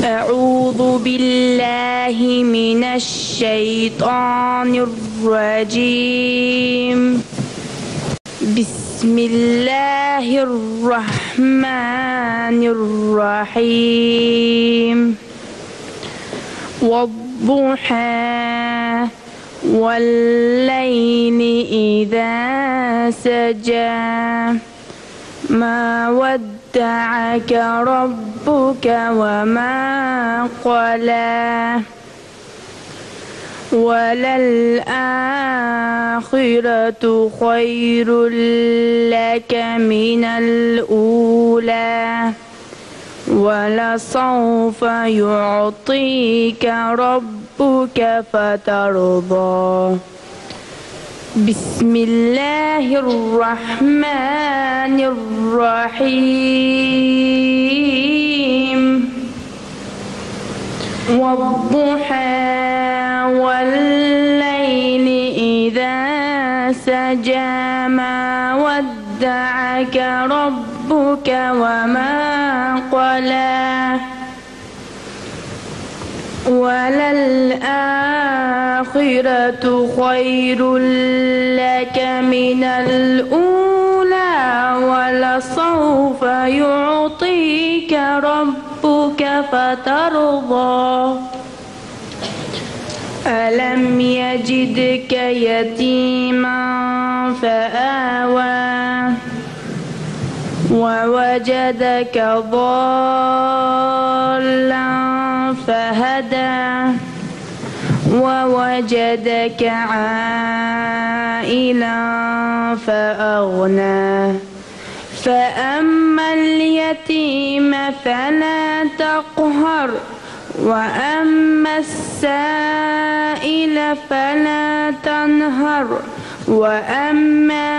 أعوذ بالله من الشيطان الرجيم. بسم الله الرحمن الرحيم. والضحى والليل إذا سجى ما ودعك ربك وما قلى وللآخرة خير لك من الأولى ولسوف يعطيك ربك فترضى. بسم الله الرحمن الرحيم. والضحى والليل إذا سجى ما ودعك ربك وما قلى وللآخرة خير لك من الأولى ولسوف يعطيك ربك فترضى. ألم يجدك يتيما فآوى ووجدك ضالا فهدى ووجدك عائلا فأغنى. فأما اليتيم فلا تقهر وأما السائل فلا تنهر وأما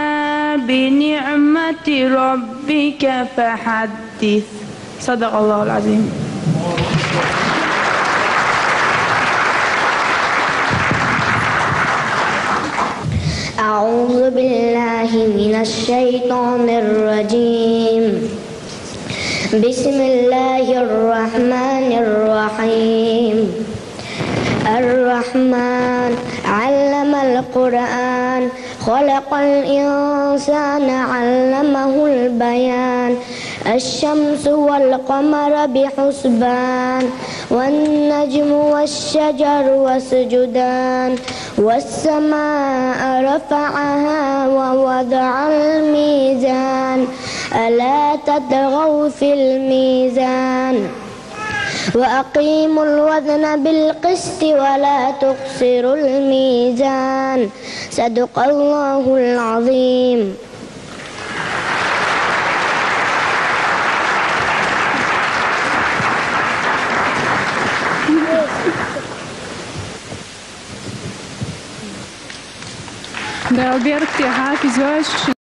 بنعمة ربك فحدث. صدق الله العظيم. أعوذ بالله من الشيطان الرجيم. بسم الله الرحمن الرحيم. الرحمن علم القرآن خلق الإنسان علمه البيان. الشمس والقمر بحسبان والنجم والشجر يسجدان. والسماء رفعها ووضع الميزان ألا تطغوا في الميزان وأقيموا الوزن بالقسط ولا تخسروا الميزان. صدق الله العظيم. Da Alberto Terráquez, eu acho